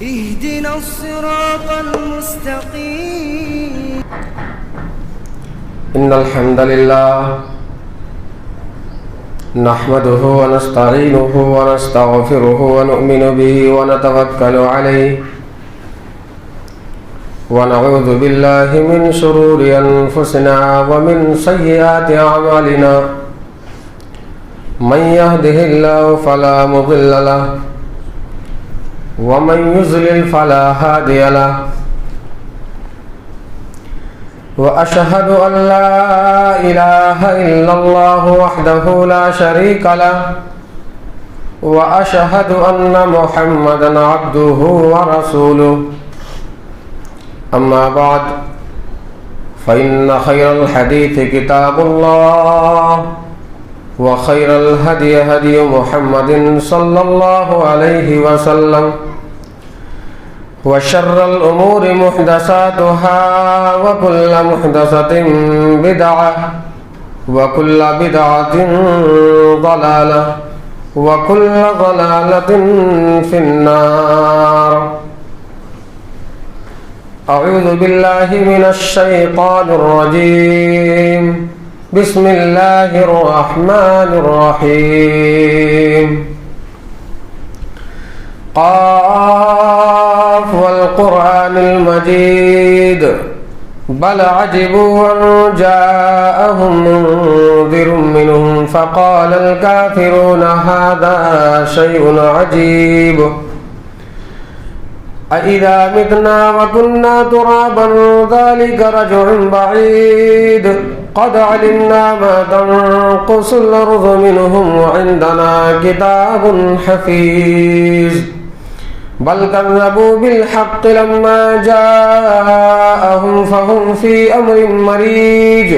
اهدنا الصراط المستقيم. إن الحمد لله نحمده ونستعينه ونستغفره ونؤمن به ونتوكل عليه ونعوذ بالله من شرور أنفسنا ومن سيئات أعمالنا من يهده الله فلا مضل له ومن يضلل فلا هادي له وأشهد أن لا إله إلا الله وحده لا شريك له وأشهد أن محمدا عبده ورسوله. أما بعد فإن خير الحديث كتاب الله وخير الهدي هدي محمد صلى الله عليه وسلم وشر الأمور محدثاتها وكل محدثة بدعة وكل بدعة ضلالة وكل ضلالة في النار. أعوذ بالله من الشيطان الرجيم. بسم الله الرحمن الرحيم. قاف والقرآن المجيد بل عجبوا أن جاءهم منذر منهم فقال الكافرون هذا شيء عجيب أإذا متنا وكنا ترابا ذلك رجع بعيد قد علمنا ما تنقص الأرض منهم وعندنا كتاب حفيظ بل كذبوا بالحق لما جاءهم فهم في أمر مريج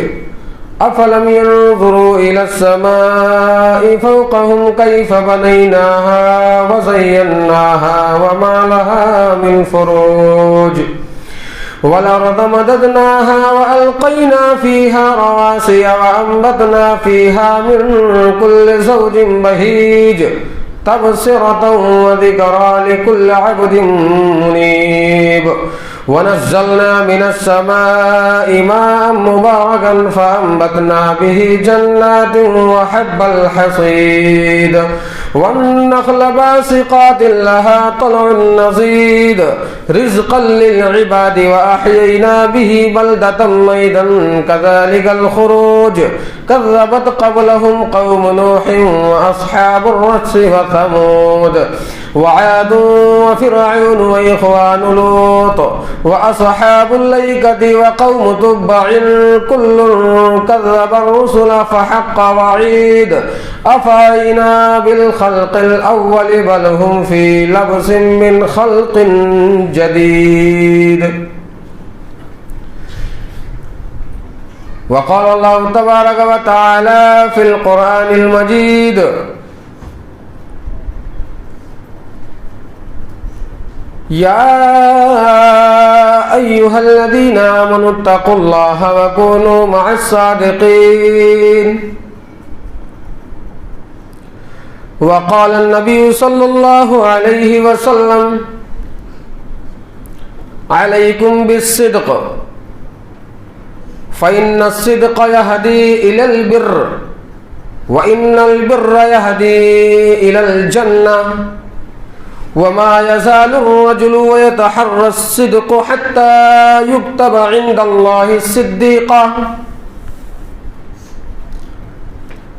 أفلم ينظروا إلى السماء فوقهم كيف بنيناها وزيناها وما لها من فروج والأرض مددناها وألقينا فيها رواسي وأنبتنا فيها من كل زوج بهيج تبصرة وذكرى لكل عبد منيب ونزلنا من السماء ماء مباركا فأنبتنا به جنات وحب الحصيد والنخل باسقات لها طلع نضيد رزقا للعباد وأحيينا به بلدة ميتا كذلك الخروج كذبت قبلهم قوم نوح وأصحاب الرس وثمود وعاد وفرعون وإخوان لوط وأصحاب الأيكة وقوم تبع كل كذب الرسل فحق وعيد أفعينا بالخلق الأول بل هم في لبس من خلق جديد. وقال الله تبارك وتعالى في القرآن المجيد يا أيها الذين آمنوا اتقوا الله وكونوا مع الصادقين. وقال النبي صلى الله عليه وسلم عليكم بالصدق فإن الصدق يهدي إلى البر وإن البر يهدي إلى الجنة وما يزال الرجل ويتحرى الصدق حتى يكتب عند الله صديقا.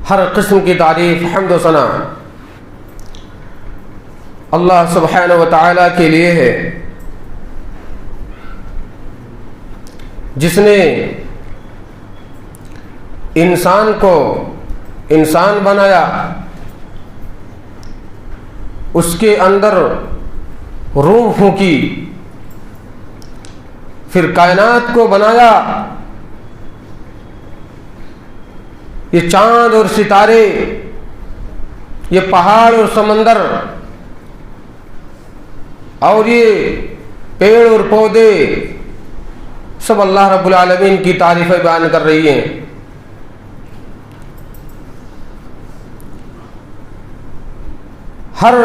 ہر قسم کی تعریف حمد و ثنا اللہ سبحانہ و تعالی کے لیے ہے جس نے انسان کو انسان بنایا، اس کے اندر روح پھونکی، پھر کائنات کو بنایا. یہ چاند اور ستارے، یہ پہاڑ اور سمندر اور یہ پیڑ اور پودے سب اللہ رب العالمین کی تعریفیں بیان کر رہی ہیں. ہر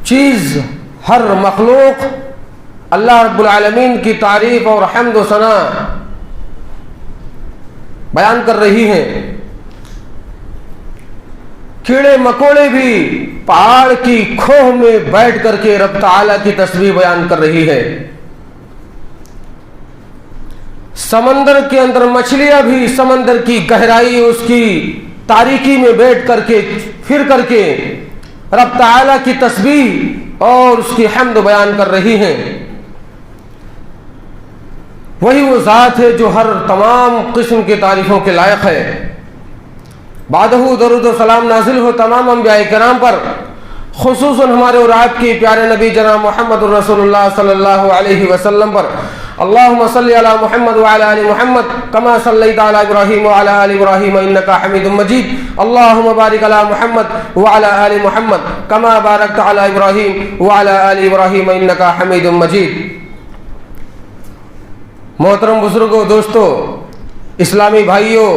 चीज़, हर मखलूक अल्लाह रब्बुल आलमीन की तारीफ और हम्द व सना बयान कर रही हैं। कीड़े मकोड़े भी पहाड़ की खोह में बैठ करके रब ताला की तस्बीह बयान कर रही है। समंदर के अंदर मछलियां भी समंदर की गहराई, उसकी तारीकी में बैठ करके फिर करके रब ताला की तस्बीह और उसकी हम्द बयान कर रही हैं। वही वो ज़ात है जो हर तमाम किस्म की तारीफ़ों के लायक है। बादहू दरूद व सलाम नाजिल हो तमाम अंबिया किराम पर, खुसूसन हमारे और आपके प्यारे नबी जनाब मोहम्मद रसूलुल्लाह सल्लल्लाहु अलैहि वसल्लम पर। अल्लाहुम्मा सल्लि अला मुहम्मद व अला आलि मुहम्मद कमा सल्लैता अला इब्राहीम व अला आलि इब्राहीम इन्नका हमीदुम मजीद। अल्लाहुम्मा बारिक अला मुहम्मद व अला आलि मुहम्मद कमा बारकता अला इब्राहीम व अला आलि इब्राहीम इन्नका हमीदुम मजीद। मोहतरम बुजुर्गों, दोस्तों, इस्लामी भाइयों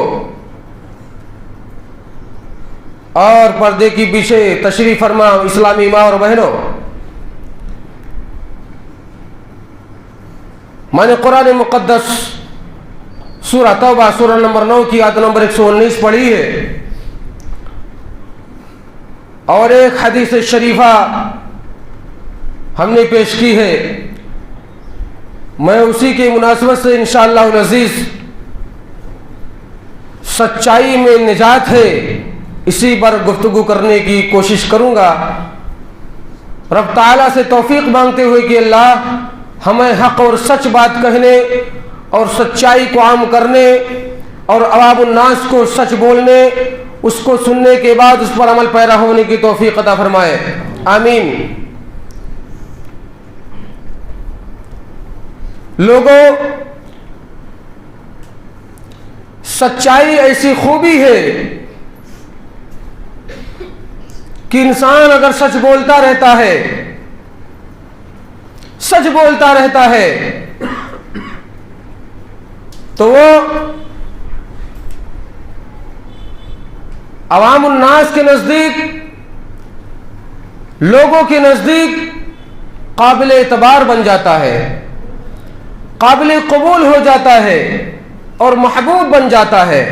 और पर्दे की पीछे तशरीफ फरमा इस्लामी माँ और बहनों, मैंने कुरान मुक़द्दस सूरह तौबा सूरह नंबर 9 की आयत नंबर 119 पढ़ी है और एक हदीस शरीफा हमने पेश की है। मैं उसी के मुनासबत से इंशाअल्लाह अज़ीज़ सच्चाई में निजात है, इसी पर गुफ्तगू करने की कोशिश करूँगा, रब ताला से तौफीक मांगते हुए कि अल्लाह हमें हक़ और सच बात कहने और सच्चाई को आम करने और अवामुन्नास को सच बोलने, उसको सुनने के बाद उस पर अमल पैरा होने की तौफीक अता फरमाए, आमीन। लोगों, सच्चाई ऐसी खूबी है कि इंसान अगर सच बोलता रहता है, सच बोलता रहता है, तो वो अवामुन्नास के नजदीक, लोगों के नजदीक काबिल एतबार बन जाता है, काबिल कबूल हो जाता है और महबूब बन जाता है।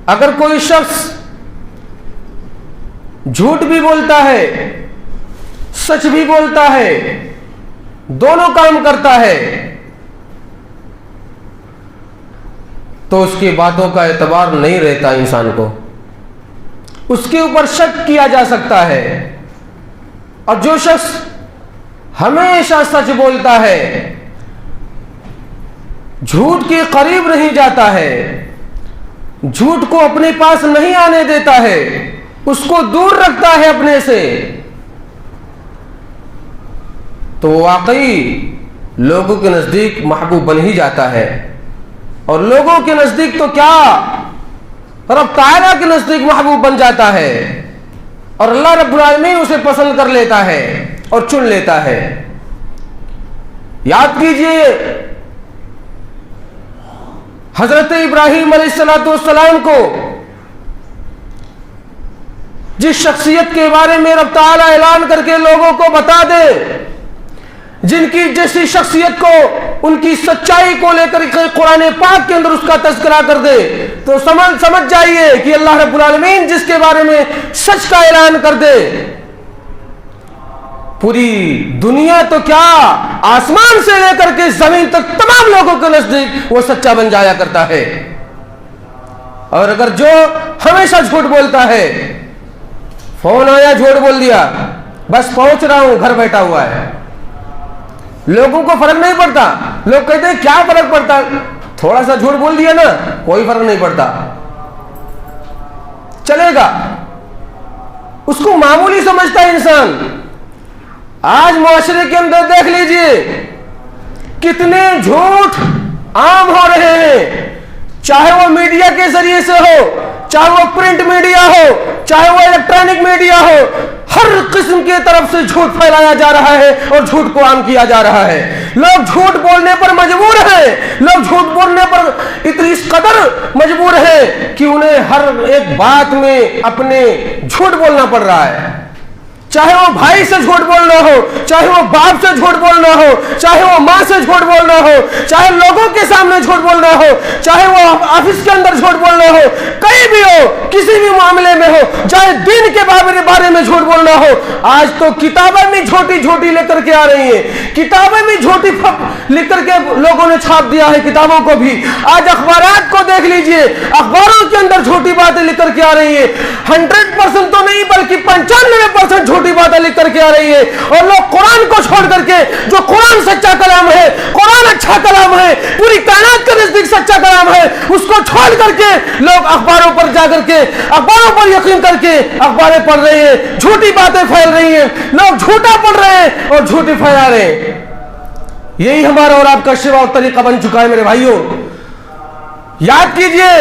अगर कोई शख्स झूठ भी बोलता है, सच भी बोलता है, दोनों काम करता है, तो उसकी बातों का एतबार नहीं रहता इंसान को, उसके ऊपर शक किया जा सकता है। और जो शख्स हमेशा सच बोलता है, झूठ के करीब नहीं जाता है, झूठ को अपने पास नहीं आने देता है, उसको दूर रखता है अपने से, तो वाकई लोगों के नजदीक महबूब बन ही जाता है। और लोगों के नजदीक तो क्या, रब ताला के नजदीक महबूब बन जाता है और अल्लाह रब्बुल आलमीन उसे पसंद कर लेता है और चुन लेता है। याद कीजिए, हजरत इब्राहीम अलैहिस्सलाम को जिस शख्सियत के बारे में रब ताला ऐलान करके लोगों को बता दे, जिनकी जैसी शख्सियत को, उनकी सच्चाई को लेकर के कुरान पाक के अंदर उसका तज़किरा कर दे, तो समझ जाइए कि अल्लाह रब्बुल आलमीन जिसके बारे में सच का ऐलान कर दे, पूरी दुनिया तो क्या, आसमान से लेकर के जमीन तक तमाम लोगों के नजदीक वो सच्चा बन जाया करता है। और अगर जो हमेशा झूठ बोलता है, फोन आया झूठ बोल दिया, बस पहुंच रहा हूं, घर बैठा हुआ है, लोगों को फर्क नहीं पड़ता। लोग कहते हैं क्या फर्क पड़ता, थोड़ा सा झूठ बोल दिया ना, कोई फर्क नहीं पड़ता, चलेगा, उसको मामूली समझता है इंसान। आज मुआशरे के अंदर देख लीजिए कितने झूठ आम हो रहे हैं, चाहे वो मीडिया के जरिए से हो, चाहे वो प्रिंट मीडिया हो, चाहे वो इलेक्ट्रॉनिक मीडिया हो, हर किस्म की तरफ से झूठ फैलाया जा रहा है और झूठ को आम किया जा रहा है। लोग झूठ बोलने पर मजबूर हैं, लोग झूठ बोलने पर इतनी इस कदर मजबूर हैं कि उन्हें हर एक बात में अपने झूठ बोलना पड़ रहा है। चाहे वो भाई से झूठ बोलना हो, चाहे वो बाप से झूठ बोलना हो, चाहे वो माँ से झूठ बोलना हो, चाहे लोगों के सामने झूठ बोलना हो, चाहे वो ऑफिस के अंदर झूठ बोलना हो, कहीं भी हो, किसी भी मामले में हो, चाहे दीन के बारे में झूठ बोलना हो। आज तो किताबें भी झूठी झूठी लेकर के आ रही हैं, किताबें भी झूठी लिख करके लोगों ने छाप दिया है, किताबों को भी। आज अखबारात को देख लीजिए, अखबारों के अंदर झूठी बातें लिख करके आ रही है। 100% तो नहीं बल्कि 95% झूठी बातें लिख करके आ रही है। और लोग कुरान को छोड़ करके, जो कुरान सच्चा कलाम है, कुरान अच्छा कलाम है, पूरी कायनात के नजदीक सच्चा कलाम है, उसको छोड़ करके लोग अखबारों पर जाकर के, अखबारों पर यकीन करके अखबारें पढ़ रहे हैं, झूठी बातें फैल रही हैं, लोग झूठा पढ़ रहे हैं और झूठी फैला रहे हैं। यही हमारा और आपका शिवा और तरीका बन चुका है मेरे भाइयों। याद कीजिए,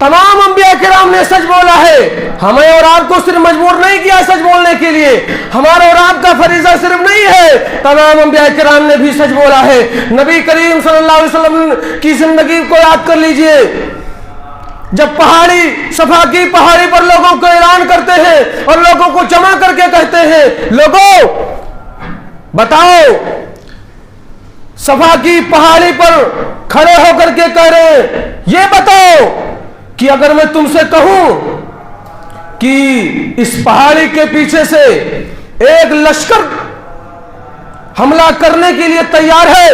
तमाम अंबिया किराम ने सच बोला है। हमें और आपको सिर्फ मजबूर नहीं किया सच बोलने के लिए, हमारा और आपका फरीजा सिर्फ नहीं है, तमाम अंबिया किराम ने भी सच बोला है। नबी करीम सल्लल्लाहु अलैहि वसल्लम की जिंदगी को याद कर लीजिए। जब सफा की पहाड़ी पर लोगों को ऐलान करते हैं और लोगों को जमा करके कहते हैं, लोगों बताओ, सफा की पहाड़ी पर खड़े होकर के कह रहे हैं, ये बताओ कि अगर मैं तुमसे कहूं कि इस पहाड़ी के पीछे से एक लश्कर हमला करने के लिए तैयार है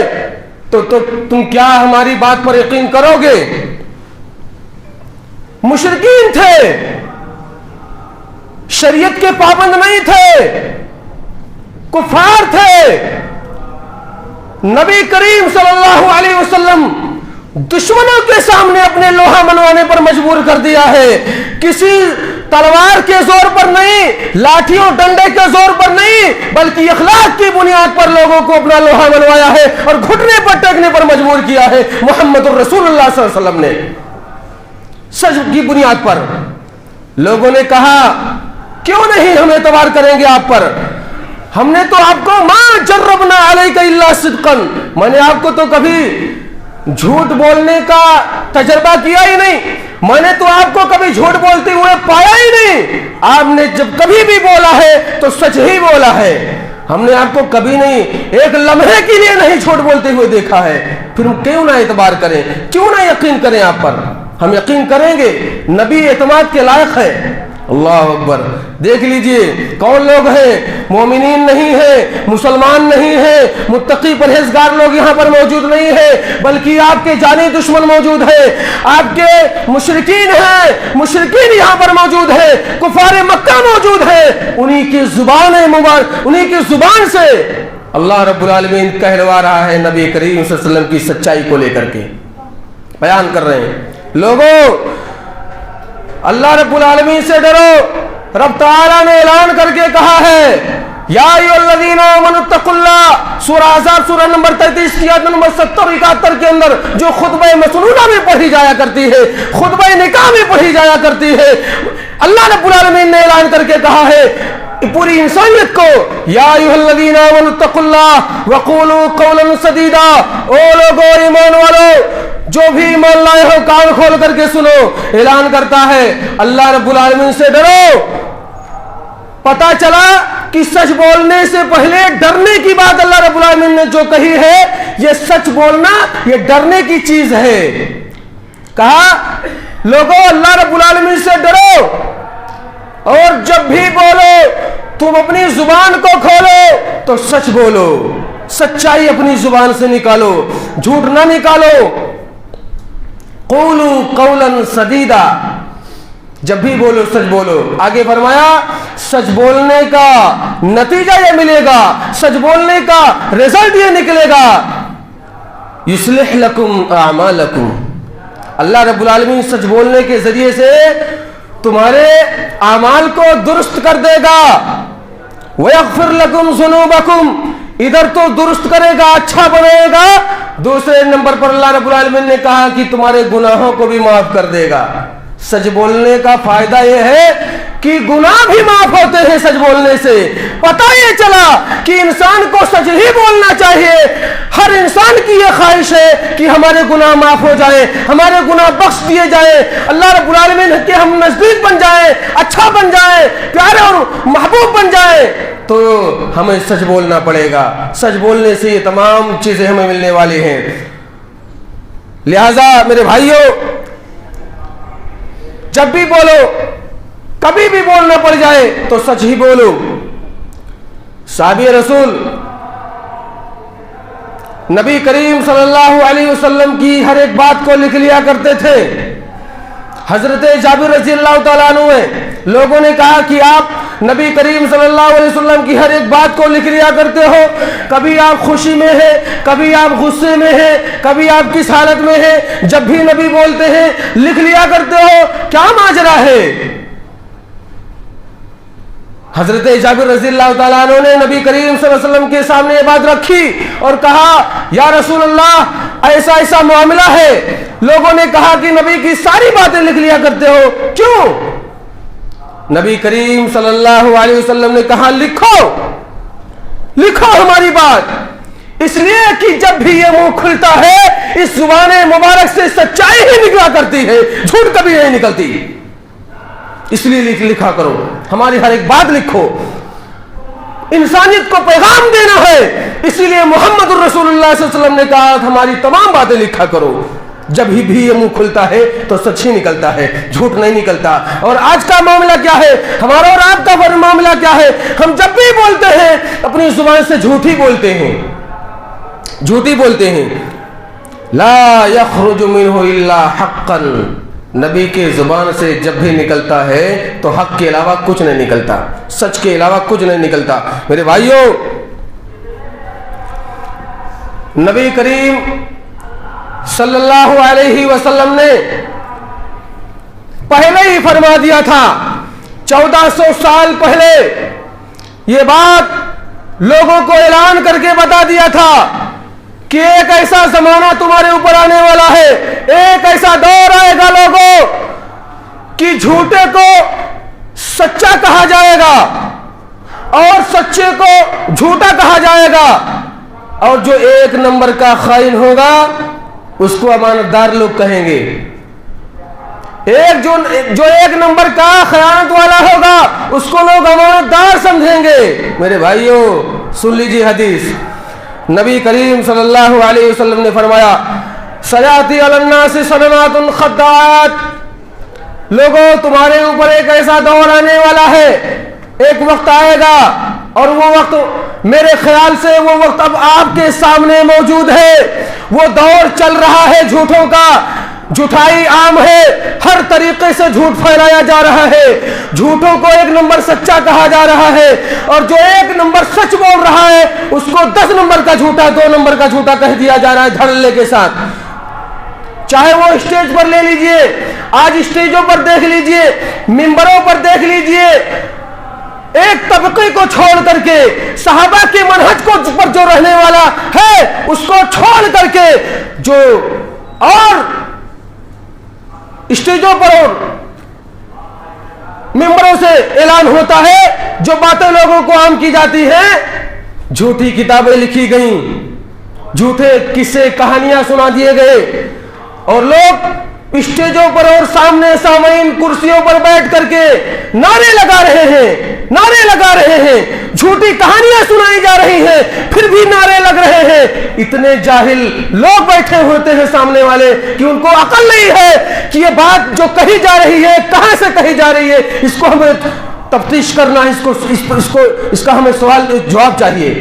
तो तुम क्या हमारी बात पर यकीन करोगे? मुशरिकीन थे, शरीयत के पाबंद नहीं थे, कुफार थे। नबी करीम सल्लल्लाहु अलैहि वसल्लम दुश्मनों के सामने अपने लोहा मनवाने पर मजबूर कर दिया है। किसी तलवार के जोर पर नहीं, लाठियों डंडे के जोर पर नहीं, बल्कि अखलाक की बुनियाद पर लोगों को अपना लोहा मनवाया है और घुटने पर टेकने पर मजबूर किया है मोहम्मद रसूलुल्लाह सल्लल्लाहु अलैहि वसल्लम ने। सच की बुनियाद पर लोगों ने कहा, क्यों नहीं हम एतबार करेंगे आप पर, हमने तो आपको मां जर्रबना अलैका इल्ला सिद्कन, मैंने आपको तो कभी झूठ बोलने का तजर्बा किया ही नहीं, मैंने तो आपको कभी झूठ बोलते हुए पाया ही नहीं। आपने जब कभी भी बोला है तो सच ही बोला है, हमने आपको कभी नहीं, एक लम्हे के लिए नहीं झूठ बोलते हुए देखा है। फिर हम क्यों ना एतबार करें, क्यों ना यकीन करें आप पर? हम यकीन करेंगे, नबी एतमाद के लायक है। अल्लाह अकबर। देख लीजिए कौन लोग हैं, मोमिनीन नहीं है, मुसलमान नहीं है, मुत्तकी परहेजगार लोग यहाँ पर मौजूद नहीं है, बल्कि आपके जानी दुश्मन मौजूद है, आपके मुशरिकीन हैं, मुशरिकीन यहाँ पर मौजूद है, कुफारे मक्का मौजूद है। उन्हीं की जुबान मुबारक, उन्हीं की जुबान से अल्लाह रब्बुल आलमीन कहलवा रहा है, नबी करीम सल्लल्लाहु अलैहि वसल्लम की सच्चाई को लेकर के बयान कर रहे हैं। लोगों, अल्लाह रब्बुल आलमीन से डरो। रब ताला ने ऐलान करके कहा है, या अय्युहल्लज़ीना आमनुत्तकुल्लाह, सूरह अहज़ाब सूरह नंबर 33 की आयत नंबर 70-71 के अंदर जो खुतबा मसनूना में पढ़ी जाया करती है, खुतबा निकाह में पढ़ी जाया करती है, अल्लाह रब्बुल आलमीन ने ऐलान करके कहा है पूरी इंसानियत को, या अय्युहल्लज़ीना आमनुत्तकुल्लाह वक़ूलू क़ौलन सदीदा, ओ लोगो ईमान वालो जो भी ईमान लाए हो कान खोल करके सुनो। ऐलान करता है अल्लाह रब्बुल आलमीन से डरो। पता चला कि सच बोलने से पहले डरने की बात अल्लाह रब्बुल आलमीन ने जो कही है, ये सच बोलना ये डरने की चीज है। कहा लोगों अल्लाह रब्बुल आलमीन से डरो और जब भी बोलो तुम अपनी जुबान को खोलो तो सच बोलो, सच्चाई अपनी जुबान से निकालो, झूठ ना निकालो। क़ूलू क़ौलन सदीदा, जब भी बोलो सच बोलो। आगे फरमाया सच बोलने का नतीजा ये मिलेगा, सच बोलने का रिजल्ट ये निकलेगा, युस्लिह लकुम अमालकुम, अल्लाह रब्बुल आलमीन सच बोलने के जरिए से तुम्हारे आमाल को दुरुस्त कर देगा। वयग़फ़िर लकुम ज़ुनूबकुम, इधर तो दुरुस्त करेगा, अच्छा बनाएगा, दूसरे नंबर पर अल्लाह रब्बुल आलमीन ने कहा कि तुम्हारे गुनाहों को भी माफ कर देगा। सच बोलने का फायदा यह है कि गुनाह भी माफ होते हैं सच बोलने से। पता ये चला कि इंसान को सच ही बोलना चाहिए। हर इंसान की यह ख्वाहिश है कि हमारे गुनाह माफ हो जाए, हमारे गुनाह बख्श दिए जाए, अल्लाह रब्बुल आलमीन के हम नजदीक बन जाए, अच्छा बन जाए, प्यारे और محبوب بن جائیں تو ہمیں سچ بولنا پڑے گا. سچ بولنے سے یہ تمام چیزیں ہمیں ملنے والی ہیں. لہذا میرے بھائیوں، جب بھی بولو، کبھی بھی بولنا پڑ جائے تو سچ ہی بولو. صحابی رسول نبی کریم صلی اللہ علیہ وسلم کی ہر ایک بات کو لکھ لیا کرتے تھے. حضرت جابر رضی اللہ تعالیٰ عنہ ہیں، لوگوں نے کہا کہ آپ نبی کریم صلی اللہ علیہ وسلم کی ہر ایک بات کو لکھ لیا کرتے ہو، کبھی آپ خوشی میں ہیں، کبھی آپ غصے میں ہیں، کبھی آپ کس حالت میں ہیں، جب بھی نبی بولتے ہیں لکھ لیا کرتے ہو، کیا ماجرا ہے؟ حضرت جابر رضی اللہ تعالیٰ عنہ نے نبی کریم صلی اللہ علیہ وسلم کے سامنے یہ بات رکھی اور کہا یا رسول اللہ ایسا ایسا معاملہ ہے. لوگوں نے کہا کہ نبی کی ساری باتیں لکھ لیا کرتے ہو، کیوں؟ نبی کریم صلی اللہ علیہ وسلم نے کہا لکھو لکھو ہماری بات، اس لیے کہ جب بھی یہ منہ کھلتا ہے اس زبان مبارک سے سچائی ہی نکلا کرتی ہے، جھوٹ کبھی نہیں نکلتی. اس لیے لکھا کرو، ہماری ہر ایک بات لکھو. انسانیت کو پیغام دینا ہے، اسی لیے محمد الرسول اللہ صلی اللہ علیہ وسلم نے کہا ہماری تمام باتیں لکھا کرو. جب بھی یہ منہ کھلتا ہے تو سچ ہی نکلتا ہے، جھوٹ نہیں نکلتا. اور آج کا معاملہ کیا ہے؟ ہمارا اور آپ کا معاملہ کیا ہے؟ ہم جب بھی بولتے ہیں اپنی زبان سے جھوٹ ہی بولتے ہیں، جھوٹ ہی بولتے ہیں. لا یخرج منہ الا حقا، نبی کے زبان سے جب بھی نکلتا ہے تو حق کے علاوہ کچھ نہیں نکلتا، سچ کے علاوہ کچھ نہیں نکلتا. میرے بھائیوں، نبی کریم صلی اللہ علیہ وسلم نے پہلے ہی فرما دیا تھا، 1400 سال پہلے یہ بات لوگوں کو اعلان کر کے بتا دیا تھا کہ ایک ایسا زمانہ تمہارے اوپر آنے والا ہے، ایک ایسا دور آئے گا لوگوں کہ جھوٹے کو سچا کہا جائے گا اور سچے کو جھوٹا کہا جائے گا، اور جو ایک نمبر کا خائن ہوگا اس کو امانت دار لوگ کہیں گے. جو ایک نمبر کا خیانت والا ہوگا اس کو لوگ امانت دار سمجھیں گے. میرے بھائیوں سن لیجیے حدیث. نبی کریم صلی اللہ علیہ وسلم نے فرمایا سیاتی علی الناس سنوات خداعات، لوگوں تمہارے اوپر ایک ایسا دور آنے والا ہے، ایک وقت آئے گا اور وہ وقت میرے خیال سے وہ وقت اب آپ کے سامنے موجود ہے. وہ دور چل رہا ہے جھوٹوں کا، جھوٹائی عام ہے، ہر طریقے سے جھوٹ پھیلایا جا رہا ہے، جھوٹوں کو ایک نمبر سچا کہا جا رہا ہے، اور جو ایک نمبر سچ بول رہا ہے اس کو 10 نمبر کا جھوٹا، 2 نمبر کا جھوٹا کہہ دیا جا رہا ہے دھڑلے کے ساتھ. چاہے وہ اسٹیج پر لے لیجئے، آج اسٹیجوں پر دیکھ لیجئے، ممبروں پر دیکھ لیجئے، ایک طبقے کو چھوڑ کر کے صحابہ کے منہج کو پر جو رہنے والا ہے اس کو چھوڑ کر کے جو اور اسٹیجوں پر اور ممبروں سے اعلان ہوتا ہے، جو باتیں لوگوں کو عام کی جاتی ہیں، جھوٹی کتابیں لکھی گئیں، جھوٹے قصے کہانیاں سنا دیے گئے، اور لوگ اسٹیجوں پر اور سامنے سامعین کرسیوں پر بیٹھ کر کے نعرے لگا رہے ہیں، نعرے لگا رہے ہیں، جھوٹی کہانیاں سنائی جا رہی ہیں، پھر بھی نعرے لگ رہے ہیں. اتنے جاہل لوگ بیٹھے ہوتے ہیں سامنے والے کہ ان کو عقل نہیں ہے کہ یہ بات جو کہی جا رہی ہے کہاں سے کہی جا رہی ہے، اس کو ہمیں تفتیش کرنا ہے، اس کا ہمیں سوال جواب چاہیے.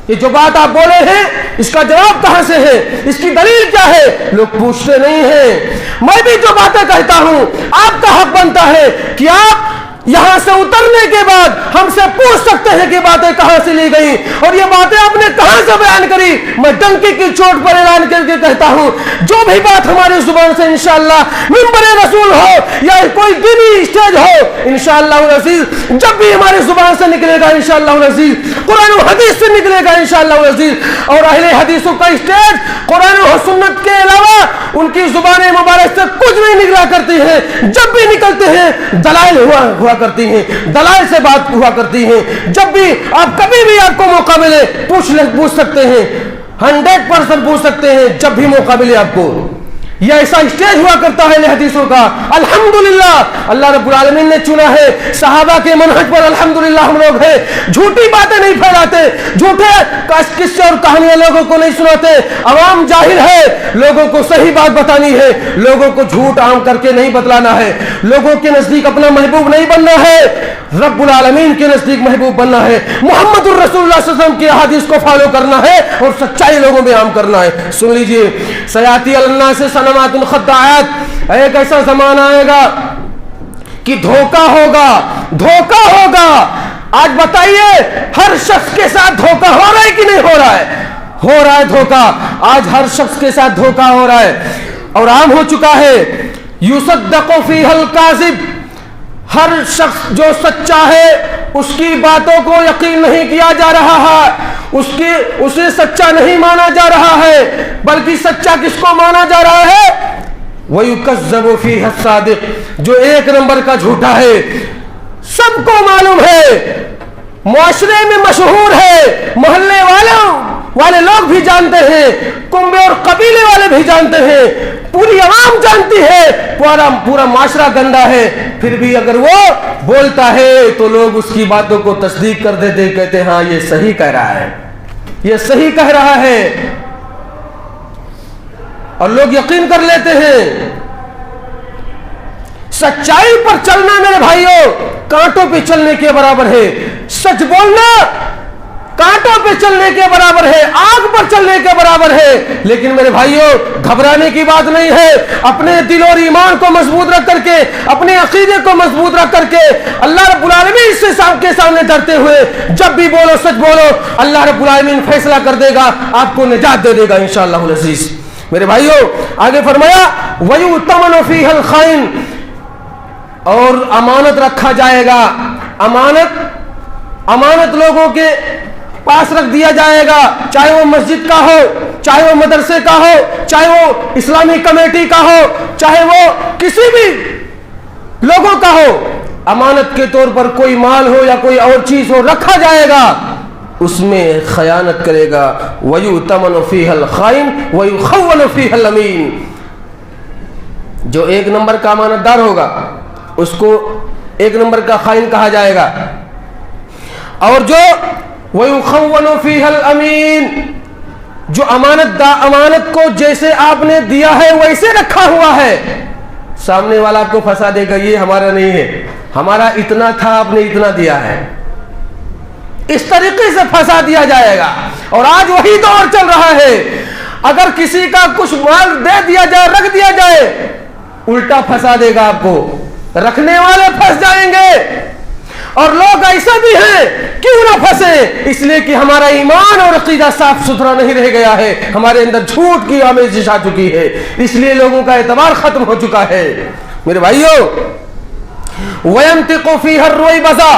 یہ جو بات آپ بولے ہیں اس کا جواب کہاں سے ہے، اس کی دلیل کیا ہے؟ لوگ پوچھتے نہیں ہیں. میں بھی جو باتیں کہتا ہوں آپ کا حق بنتا ہے کہ آپ یہاں سے اترنے کے بعد ہم سے پوچھ سکتے ہیں کہ باتیں کہاں سے لی گئی اور یہ باتیں آپ نے کہاں سے بیان کری. میں ڈنکی کی چوٹ پر اعلان کر کے کہتا ہوں جو بھی بات ہماری زبان سے انشاءاللہ منبر رسول ہو یا کوئی دینی اسٹیج ہو، انشاءاللہ العزیز جب بھی ہماری زبان سے نکلے گا انشاءاللہ العزیز قرآن و حدیث سے نکلے گا انشاءاللہ العزیز. اور اہل حدیثوں کا اسٹیج قرآن و سنت کے علاوہ ان کی زبان مبارک سے کچھ نہیں نکلا کرتی ہے. جب بھی نکلتے ہیں دلائل ہوا کرتی ہیں، دلائل سے بات ہوا کرتی ہیں. جب بھی آپ کبھی بھی آپ کو موقع ملے پوچھ سکتے ہیں، 100% پوچھ سکتے ہیں جب بھی موقع ملے آپ کو. یہ ایسا اسٹیج ہوا کرتا ہے حدیثوں کا. الحمدللہ اللہ رب العالمین نے چنا ہے. صحابہ کے منہج پر الحمدللہ ہم لوگ ہیں. جھوٹی باتیں نہیں پھیلاتے, جھوٹے قصے اور کہانیاں لوگوں کو نہیں سناتے. عوام جاہل ہے, لوگوں کو صحیح بات بتانی ہے, لوگوں کو جھوٹ عام کر کے نہیں بتلانا ہے, لوگوں کے نزدیک اپنا محبوب نہیں بننا ہے, رب العالمین کے نزدیک محبوب بننا ہے. محمد الرسول اللہ صلی اللہ علیہ وسلم کی احادیث کو فالو کرنا ہے اور سچائی لوگوں میں عام کرنا ہے. سن لیجئے, سیاتی الناس سنوات خداعات, ایک ایسا زمانہ آئے گا کہ دھوکہ ہوگا, دھوکہ ہوگا. آج بتائیے ہر شخص کے ساتھ دھوکہ ہو رہا ہے کہ نہیں ہو رہا ہے؟ ہو رہا ہے دھوکہ. آج ہر شخص کے ساتھ دھوکہ ہو رہا ہے اور عام ہو چکا ہے. یصدق فیہ الکاذب, ہر شخص جو سچا ہے اس کی باتوں کو یقین نہیں کیا جا رہا ہے, اسے سچا نہیں مانا جا رہا ہے, بلکہ سچا کس کو مانا جا رہا ہے؟ وَيُكَذَّبُ فِيهَ الصَّادِقُ, جو ایک نمبر کا جھوٹا ہے. سب کو معلوم ہے, معاشرے میں مشہور ہے, محلے والے لوگ بھی جانتے ہیں, کنبے اور قبیلے والے بھی جانتے ہیں, پوری عوام جانتی ہے, پورا معاشرہ گندا ہے. پھر بھی اگر وہ بولتا ہے تو لوگ اس کی باتوں کو تصدیق کر دیتے, کہتے ہیں ہاں یہ صحیح کہہ رہا ہے, یہ صحیح کہہ رہا ہے, اور لوگ یقین کر لیتے ہیں. سچائی پر چلنا میرے بھائیوں کانٹوں پہ چلنے کے برابر ہے. سچ بولنا کانٹوں پہ چلنے کے برابر ہے, آگ پر چلنے کے برابر ہے. لیکن میرے بھائیوں گھبرانے کی بات نہیں ہے. اپنے دل اور ایمان کو مضبوط رکھ کر کے, اپنے عقیدے کو مضبوط رکھ کر کے, اللہ رب العالمین سے کے سامنے ڈرتے ہوئے جب بھی بولو, سچ بولو, اللہ رب العالمین فیصلہ کر دے گا, آپ کو نجات دے دے گا انشاءاللہ العزیز. میرے بھائیوں آگے فرمایا وَيُؤْتَمَنُ فِيهَا الْخَائِنُ, اور امانت رکھا جائے گا. امانت لوگوں کے پاس رکھ دیا جائے گا, چاہے وہ مسجد کا ہو, چاہے وہ مدرسے کا ہو, چاہے وہ اسلامی کمیٹی کا ہو, چاہے وہ کسی بھی لوگوں کا ہو. امانت کے طور پر کوئی مال ہو یا کوئی اور چیز ہو رکھا جائے گا, اس میں خیانت کرے گا. وَيُؤْتَمَنُ فِيهَا الْخَائِنُ وَيُخَوَّنُ فِيهَا الْأَمِينُ, جو ایک نمبر کا امانت دار ہوگا اس کو ایک نمبر کا خائن کہا جائے گا. اور جو وَيُخَوَّنُ فِيهَا الْأَمِينُ, جو امانت کو جیسے آپ نے دیا ہے ویسے رکھا ہوا ہے, سامنے والا آپ کو پھنسا دے گا, یہ ہمارا نہیں ہے, ہمارا اتنا تھا, آپ نے اتنا دیا ہے, اس طریقے سے پھنسا دیا جائے گا. اور آج وہی دور چل رہا ہے. اگر کسی کا کچھ مال دے دیا جائے, رکھ دیا جائے, الٹا پھنسا دے گا آپ کو, رکھنے والے پھنس جائیں گے. اور لوگ ایسا بھی ہیں, کیوں نہ پھنسے, اس لیے کہ ہمارا ایمان اور عقیدہ صاف ستھرا نہیں رہ گیا ہے, ہمارے اندر جھوٹ کی آمیزش آ چکی ہے, اس لیے لوگوں کا اعتبار ختم ہو چکا ہے. میرے بھائیوں وَيَنْتِقُ فِيهَا الرُّوَيْبَضَةُ,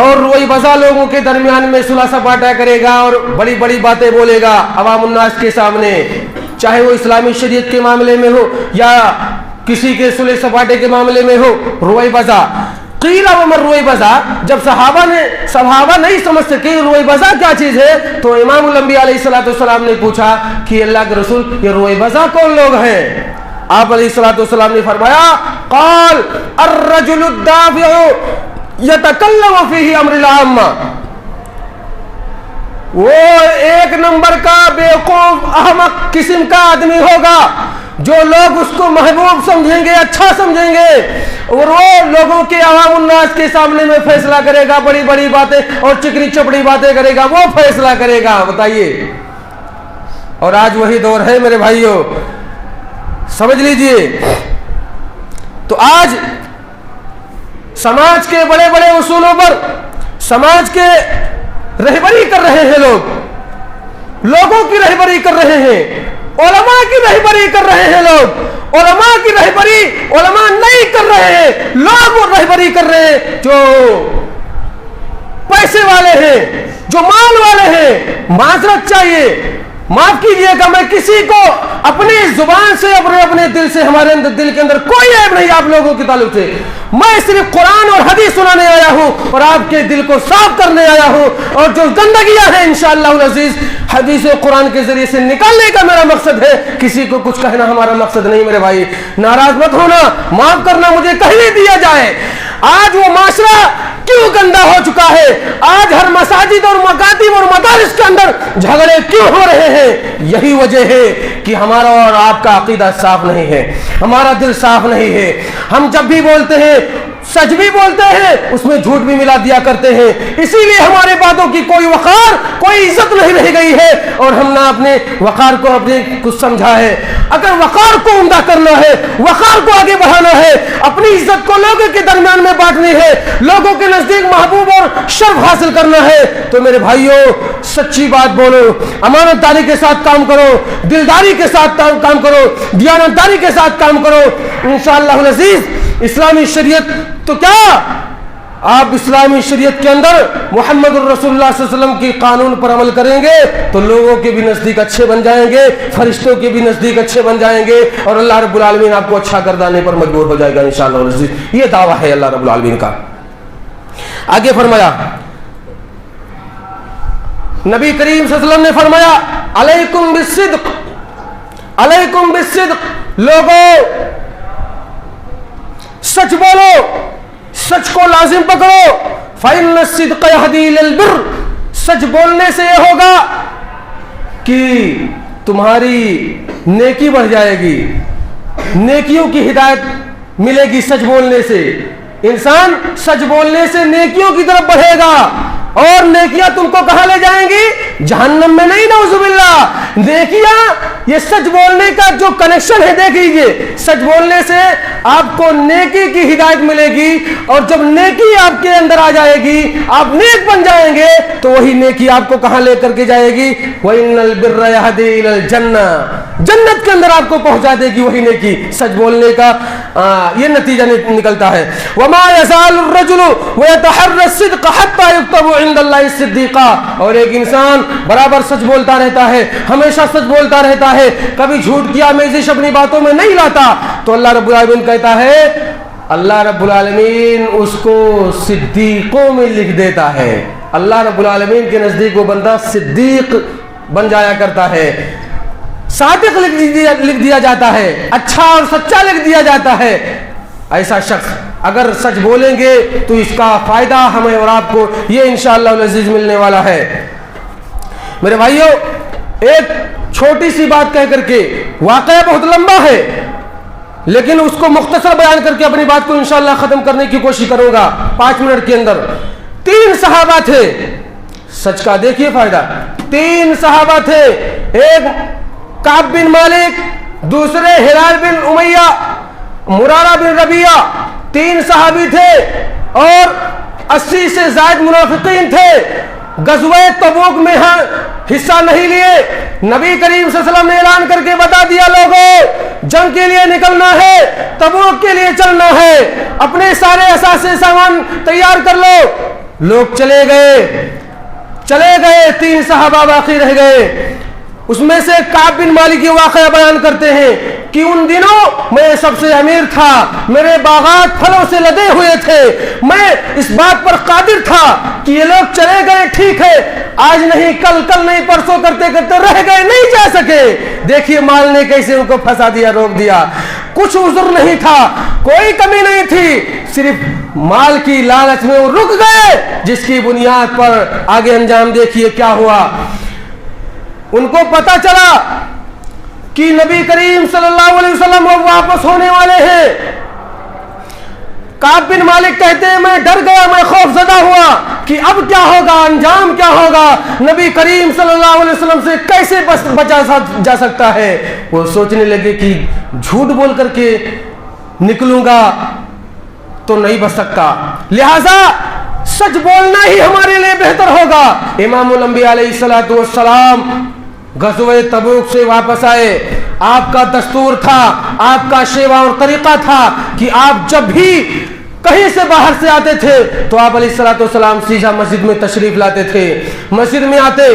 اور روئی بزا لوگوں کے درمیان میں صلح سپاٹا کرے گا اور بڑی بڑی باتیں بولے گا عوام الناس کے سامنے, چاہے وہ اسلامی شریعت کے معاملے میں ہو یا کسی کے صلح سپاٹے کے معاملے میں ہو. روئی بزا قیل ومن روئی بزا, جب صحابہ نہیں سمجھ سکے روئی بزا کیا چیز ہے, تو امام الانبیاء علیہ السلام نے پوچھا کہ اللہ کے رسول یہ روئی بزا کون لوگ ہیں؟ آپ علیہ السلام نے فرمایا قال الرجل الدافع یتکلم فیہ امر العامہ, وہ ایک نمبر کا بیوقوف احمق قسم کا آدمی ہوگا جو لوگ اس کو محبوب سمجھیں گے, اچھا سمجھیں گے, اور وہ لوگوں کے عوام الناس کے سامنے میں فیصلہ کرے گا, بڑی بڑی باتیں اور چکنی چپڑی باتیں کرے گا, وہ فیصلہ کرے گا. بتائیے, اور آج وہی دور ہے میرے بھائیوں, سمجھ لیجئے. تو آج سماج کے بڑے بڑے اصولوں پر سماج کے رہبری کر رہے ہیں لوگ, لوگوں کی رہبری کر رہے ہیں, علماء کی رہبری کر رہے ہیں لوگ. علماء کی رہبری علماء نہیں کر رہے ہیں, لوگ وہ رہبری کر رہے ہیں جو پیسے والے ہیں, جو مال والے ہیں. معذرت چاہیے, माफ कीजिएगा, मैं किसी को अपनी जुबान से अपने दिल से, हमारे अंदर दिल के अंदर कोई ऐब नहीं आप लोगों के ताल्लुक से। मैं सिर्फ कुरान और हदीस सुनाने आया हूं और आपके दिल को साफ करने आया हूं, और जो गंदगियां हैं इंशाअल्लाह अजीज हदीस और कुरान के जरिए से निकालने का मेरा मकसद है। किसी को कुछ कहना हमारा मकसद नहीं मेरे भाई, नाराज मत होना, माफ करना, मुझे कहने दिया जाए। आज वो माशरा क्यों गंदा हो चुका है? आज हर मसाजिद और मकातिब और मदारिस के अंदर झगड़े क्यों हो रहे हैं? यही वजह है कि हमारा और आपका अकीदा साफ नहीं है, हमारा दिल साफ नहीं है। हम जब भी बोलते हैं सच भी बोलते हैं, उसमें झूठ भी मिला दिया करते हैं, इसीलिए हमारे बातों की कोई वकार, कोई इज्जत नहीं रह गई है, और हम ना अपने वकार को अपने कुछ समझा है। अगर वकार को उम्दा करना है, वकार को आगे बढ़ाना है, अपनी इज्जत को लोगों के दरमियान में बांटनी है, लोगों के नजदीक महबूब और शर्फ हासिल करना है, तो मेरे भाइयों सच्ची बात बोलो, अमानतदारी के साथ काम करो, दिलदारी के साथ काम करो, दियानतदारी के साथ काम करो। इंशाअल्लाह अज़ीज इस्लामी शरीयत तो क्या, आप इस्लामी शरीयत के अंदर मुहम्मद रसूलुल्लाह सल्लल्लाहु अलैहि वसल्लम की कानून पर अमल करेंगे तो लोगों के भी नजदीक अच्छे बन जाएंगे, फरिश्तों के भी नजदीक अच्छे बन जाएंगे, और अल्लाह रब्बुल आलमीन आपको अच्छा गर्दाने पर मजबूर हो जाएगा इंशाअल्लाह। ये दावा है अल्लाह रब्बुल आलमीन का। आगे फरमाया नबी करीम सल्लल्लाहु अलैहि वसल्लम ने फरमाया अलैकुम बिस्सिद्क़, अलैकुम बिस्सिद्क़, लोगों सच बोलो, सच को लाजिम पकड़ो। फ़इन्न सिद्क़ यहदी इलल बिर्र, सच बोलने से यह होगा कि तुम्हारी नेकी बढ़ जाएगी, नेकियों की हिदायत मिलेगी। सच बोलने से इंसान सच बोलने से नेकियों की तरफ बढ़ेगा, और नेकियां तुमको कहां ले जाएंगी? जहन्नम में नहीं, नऊजुबिल्लाह। नेकियां, ये सच बोलने का जो कनेक्शन है देख लीजिए, सच बोलने से आपको नेकी की हिदायत मिलेगी, और जब नेकी आपके अंदर आ जाएगी, आप नेक बन जाएंगे, तो वही नेकी आपको कहां लेकर के जाएगी? वइन्नल बिर्र यहदी इलल जन्ना, जन्नत के अंदर आपको पहुंचा देगी वही नेकी। सच बोलने का ये नतीजा निकलता है। वमा यज़ालु रजुलु वयतहर्रा सिद्क़ हत्ता युक्तबु इंदल्लाहि सिद्दीक़ा, और एक इंसान बराबर सच बोलता रहता है, हमेशा सच बोलता रहता है, कभी झूठ की आमेज़िश अपनी बातों में नहीं लाता, तो अल्लाह रब्बुल आलमीन कहता है, अल्लाह रब्बुल आलमीन उसको सिद्दीकों में लिख देता है। अल्लाह रब्बुल आलमीन के नजदीक वो बंदा सिद्दीक बन जाया करता है, सादिक लिख दिया जाता है, अच्छा और सच्चा लिख दिया जाता है। ऐसा शख्स अगर सच बोलेंगे तो इसका फायदा हमें और आपको ये इंशाअल्लाह अज़ीज़ मिलने वाला है। मेरे भाइयों, एक छोटी सी बात कह करके, वाक़या बहुत लंबा है लेकिन उसको मुख्तसर बयान करके अपनी बात को इंशाअल्लाह खत्म करने की कोशिश करूंगा 5 मिनट के अंदर। 3 सहाबा थे, सच का देखिए फायदा। 3 सहाबा थे, एक काब बिन मालिक, दूसरे हिलाल बिन उमैया, मुरारा बिन रबिया। 3 सहाबी थे और 80 से ज़ायद मुनाफिकीन थे। गज़वे तबूक में हिस्सा नहीं लिए। नबी करीम सल्लल्लाहु अलैहि वसल्लम ने ऐलान करके बता दिया, लोगों जंग के लिए निकलना है, तबूक के लिए चलना है, अपने सारे असासे सामान तैयार कर लो। लोग चले गए, 3 सहाबा बाकी रह गए। उसमें से काब बिन मालिक की वाक़या बयान करते हैं कि उन दिनों मैं सबसे अमीर था, मेरे बागात फलों से लदे हुए थे, मैं इस बात पर कादिर था कि ये लोग चले गए ठीक है, आज नहीं कल, कल नहीं परसों, करते करते रह गए, नहीं जा सके। देखिए माल ने कैसे उनको फंसा दिया, रोक दिया। कुछ उज़्र नहीं था, कोई कमी नहीं थी, सिर्फ माल की लालच में वो रुक गए, जिसकी बुनियाद पर आगे अंजाम देखिए क्या हुआ। उनको पता चला कि नबी करीम सल्लल्लाहु अलैहि वसल्लम अब वापस होने वाले हैं। काब बिन मालिक कहते हैं, मैं डर गया, मैं खौफजदा हुआ कि अब क्या होगा, अंजाम क्या होगा, नबी करीम सल्लल्लाहु अलैहि वसल्लम से कैसे बचा जा सकता है। वो सोचने लगे कि झूठ बोल करके निकलूंगा तो नहीं बच सकता, लिहाजा सच बोलना ही हमारे लिए बेहतर होगा। इमामुल अंबिया अलैहिस्सलातु वस्सलाम गज़वे तबूक से वापस आए। आपका दस्तूर था, आपका शेवा और तरीका था कि आप जब भी कहीं से बाहर से आते थे तो आप अलैहिस्सलातु वस्सलाम सीधा मस्जिद में तशरीफ लाते थे। मस्जिद में आते,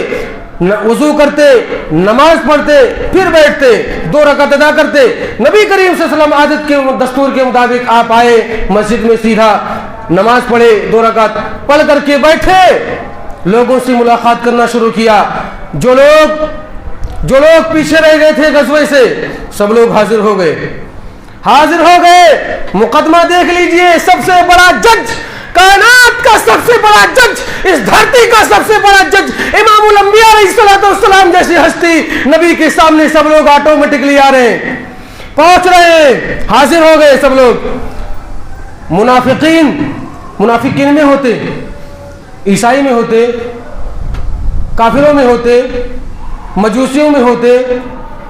वजू करते, नमाज पढ़ते, फिर बैठते, 2 रकात अदा करते। नबी करीम सल्लल्लाहु अलैहि वसल्लम आदत के दस्तूर के मुताबिक आप आए मस्जिद में, सीधा नमाज पढ़े, 2 रकात पढ़ करके बैठे, लोगों से मुलाकात करना शुरू किया। जो लोग पीछे रह गए थे गज़वे से, सब लोग हाजिर हो गए। मुकदमा देख लीजिए, सबसे बड़ा जज, कायनात का सबसे बड़ा जज, इस धरती का सबसे बड़ा जज, इमामुल अंबिया अलैहिस्सलाम जैसी हस्ती, नबी के सामने सब लोग ऑटोमेटिकली आ रहे हैं, पहुंच रहे हैं, हाजिर हो गए सब लोग। मुनाफिकीन में होते, ईसाई में होते, काफिरों में होते, मजूसियों में होते,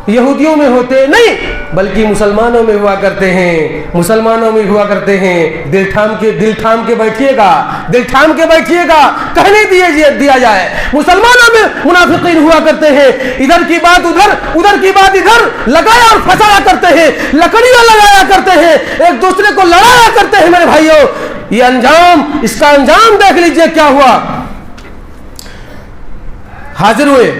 यहूदियों में होते नहीं, बल्कि मुसलमानों में हुआ करते हैं। दिल थाम के बैठिएगा, कहने दिया जाए। मुसलमानों में मुनाफिकीन हुआ करते हैं, इधर की बात उधर की बात इधर लगाया और फंसाया करते हैं, लकड़ियां लगाया करते हैं, एक दूसरे को लड़ाया करते हैं। मेरे भाइयों, ये इसका अंजाम देख लीजिए क्या हुआ। हाजिर हुए,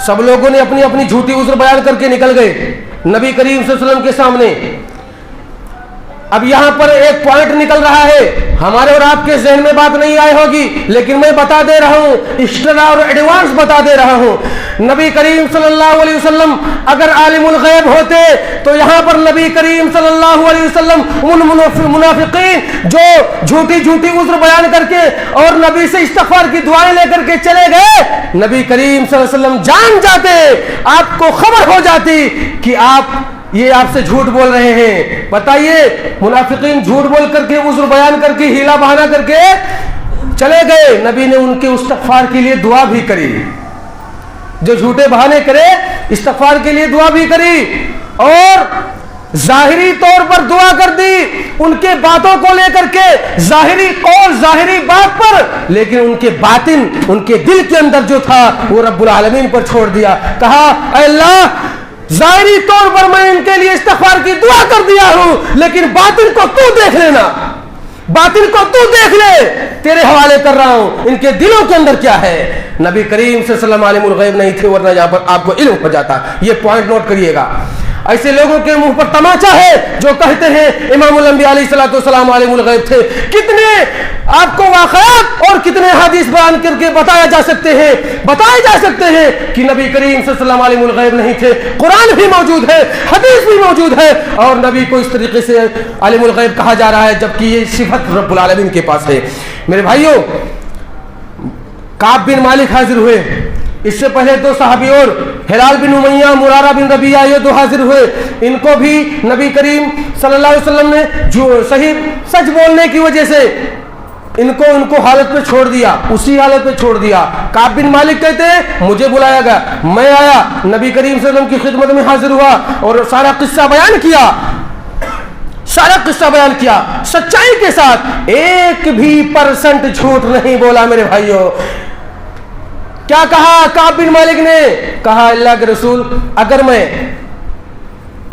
सब लोगों ने अपनी अपनी झूठी उज़्र बयान करके निकल गए नबी करीम सल्लल्लाहु अलैहि वसल्लम के सामने। अब यहां पर एक पॉइंट निकल रहा है, हमारे और आपके ज़हन में बात नहीं आई होगी, लेकिन मैं बता दे रहा हूं, एक्स्ट्रा और एडवांस बता दे रहा हूं। नबी करीम सल्लल्लाहु अलैहि वसल्लम अगर आलिमुल गैब होते तो यहां पर नबी करीम सल्लल्लाहु अलैहि वसल्लम उन मुनाफिकीन जो झूठी उज़्र बयान करके और नबी से इस्तिग़फ़ार की दुआएं लेकर के चले गए, नबी करीम सल्लल्लाहु अलैहि वसल्लम जान जाते, आपको खबर हो जाती कि ये आपसे झूठ बोल रहे हैं। बताइए, मुनाफिकीन झूठ बोल करके, उज़्र बयान करके, हीला बहाना करके चले गए। नबी ने उनके इस्तिग़फ़ार के लिए दुआ भी करी, जो झूठे बहाने करे इस्तिग़फ़ार के लिए दुआ भी करी, और ज़ाहिरी तौर पर दुआ कर दी उनके बातों को लेकर के, ज़ाहिरी कौल, ज़ाहिरी बात पर, लेकिन उनके बातिन, उनके दिल के अंदर जो था वो रब्बुल आलमीन पर छोड़ दिया। कहा, ऐ अल्लाह, ज़ाहिरी तौर पर मैं इनके लिए इस्तिग़फ़ार की दुआ कर दिया हूं, लेकिन बातिन को तू देख लेना, बातिन को तू देख ले, तेरे हवाले कर रहा हूं, इनके दिलों के अंदर क्या है। नबी करीम सल्लल्लाहु अलैहि वसल्लम आलिमुल गैब नहीं थे, वरना यहां पर आपको इल्म हो जाता। ये पॉइंट नोट करिएगा। ऐसे लोगों के मुंह पर तमाचा है जो कहते हैं इमामुल अंबिया अलैहिस्सलाम आलिमुल गैब थे। कितने आपको वाक़यात और कितने हदीस बयान करके बताए जा सकते हैं कि नबी करीम सल्लल्लाहु अलैहि वसल्लम आलिमुल गैब नहीं थे। कुरान भी मौजूद है, हदीस भी मौजूद है, और नबी को इस तरीके से आलिमुल गैब कहा जा रहा है, जबकि ये सिफत रब्बुल आलमीन के पास है। मेरे भाइयों, काब बिन मालिक हाजिर हुए, इससे पहले 2 सहाबी और, हिलाल बिन उमैया, मुरारा बिन रबिया, ये 2 हाजिर हुए। इनको भी नबी करीम सल्लल्लाहु अलैहि वसल्लम ने जो सही सच बोलने की वजह से इनको हालत पे छोड़ दिया, उसी हालत पे छोड़ दिया। काब बिन मालिक कहते हैं, मुझे बुलाया गया, मैं आया, नबी करीम सल्लल्लाहु अलैहि वसल्लम की खिदमत में हाजिर हुआ और सारा किस्सा बयान किया सच्चाई के साथ, 1 भी % झूठ नहीं बोला। मेरे भाइयों, क्या कहा काब बिन मालिक ने? कहा, अल्लाह के रसूल, अगर मैं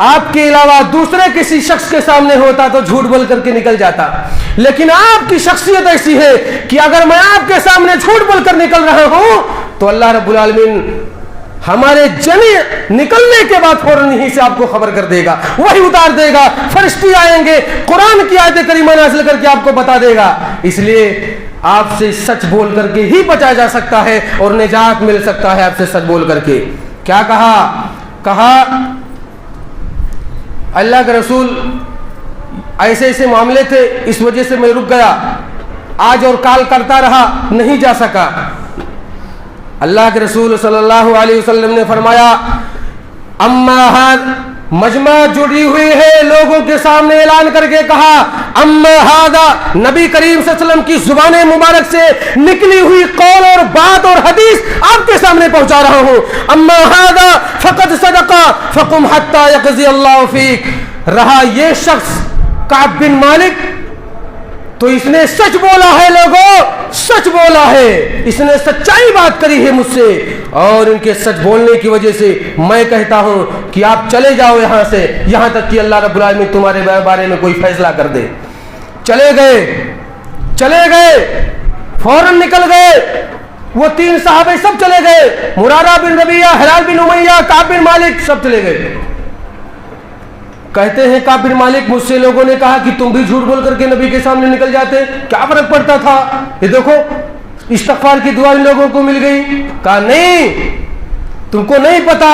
आपके अलावा दूसरे किसी शख्स के सामने होता तो झूठ बोल करके निकल जाता, लेकिन आपकी शख्सियत ऐसी है कि अगर मैं आपके सामने झूठ बोलकर निकल रहा हूं तो अल्लाह रब्बुल आलमीन हमारे जनी निकलने के बाद फौरन यहीं से आपको खबर कर देगा, वही उतार देगा, फरिश्ते आएंगे, कुरान की आयत करीमा नाज़िल करके आपको बता देगा। इसलिए आपसे सच बोल करके ही बचा जा सकता है और निजात मिल सकता है आपसे सच बोल करके। क्या कहा अल्लाह के रसूल, ऐसे मामले थे, इस वजह से मैं रुक गया, आज और काल करता रहा, नहीं जा सका। अल्लाह के रसूल सल्लल्लाहु अलैहि वसल्लम ने फरमाया, अम्मा मजमा जुड़ी हुई है, लोगों के सामने ऐलान करके कहा, अम्मा हादा, नबी करीम सल्लल्लाहु अलैहि वसल्लम की जुबान मुबारक से निकली हुई कौल और बात और हदीस आपके सामने पहुंचा रहा हूं। अम्मा हादा फक़द सदका फकुम हत्ता यक़ज़ी अल्लाहु फ़ीक। रहा ये शख्स काब बिन मालिक, तो इसने सच बोला है, लोगों, सच बोला है, इसने सच्चाई बात करी है मुझसे, और इनके सच बोलने की वजह से मैं कहता हूं कि आप चले जाओ यहां से, यहां तक कि अल्लाह रब्बुल आलमीन तुम्हारे बारे में कोई फैसला कर दे। चले गए, फौरन निकल गए। वो 3 सहाबे सब चले गए, मुरारा बिन रबिया, हिलाल बिन उमैया, काब बिन मालिक, सब चले गए। कहते हैं काब बिन मालिक, मुझसे लोगों ने कहा कि तुम भी झूठ बोल करके नबी के सामने निकल जाते, क्या फर्क पड़ता था, ये देखो इस्तग़फ़ार की दुआ इन लोगों को मिल गई। कहा नहीं, तुमको नहीं पता,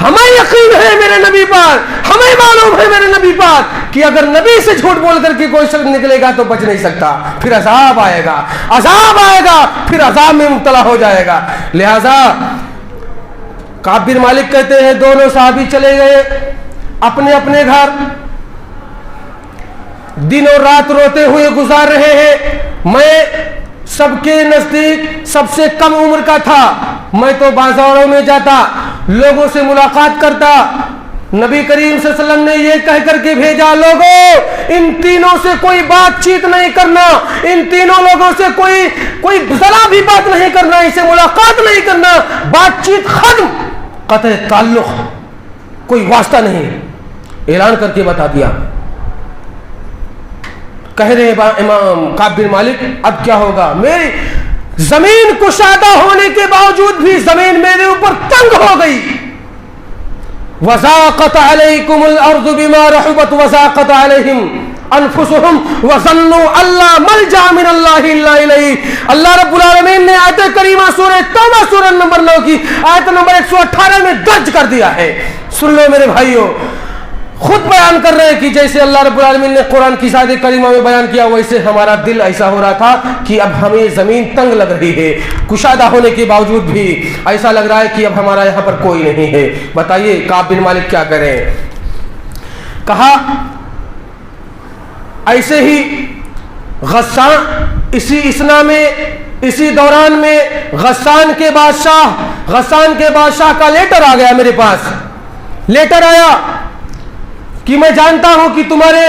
हमें यकीन है मेरे नबी पर, हमें मालूम है मेरे नबी पर कि अगर नबी से झूठ बोल करके कोई शख्स निकलेगा तो बच नहीं सकता, फिर अजाब आएगा, अजाब आएगा, फिर अजाब में मुब्तला हो जाएगा। लिहाजा काब बिन मालिक कहते हैं दोनों साहबी चले गए अपने अपने घर, दिन और रात रोते हुए गुजार रहे हैं। मैं सबके नजदीक सबसे कम उम्र का था, मैं तो बाजारों में जाता, लोगों से मुलाकात करता। नबी करीम सल्लल्लाहु अलैहि वसल्लम ने ये कह करके भेजा, लोगों इन तीनों से कोई बातचीत नहीं करना, इन तीनों लोगों से कोई जरा भी बात नहीं करना, इनसे मुलाकात नहीं करना, बातचीत खत्म, कतई ताल्लुक, कोई वास्ता नहीं, ऐलान करके बता दिया। कह रहे इमाम काब बिन मालिक, अब क्या होगा, मेरी जमीन कुशादा होने के बावजूद भी जमीन मेरे ऊपर तंग हो गई। वज़ाक़त अलैकुमुल अर्ज़ु बिमा रहबत वज़ाक़त अलैहिम अनफुसुहुम वज़न्नु अल्ला मलजा मिनल्लाहि इल्ला इलैहि। अल्लाह रब्बुल आलमीन ने आयत करीमा सूरह तौबा सूरह नंबर 9 की आयत नंबर 118 में दर्ज कर दिया है। सुन लो मेरे भाइयों, खुद बयान कर रहे हैं कि जैसे अल्लाह रब्बुल आलमीन ने कुरान की सादे करीमा में बयान किया, वैसे हमारा दिल ऐसा हो रहा था कि अब हमें जमीन तंग लग रही है, कुशादा होने के बावजूद भी ऐसा लग रहा है कि अब हमारा यहाँ पर कोई नहीं है। बताइए काब बिन मालिक क्या करें। कहा ऐसे ही गस्सान, इसी दौरान में गस्सान के बादशाह का लेटर आ गया मेरे पास। लेटर आया कि मैं जानता हूं कि तुम्हारे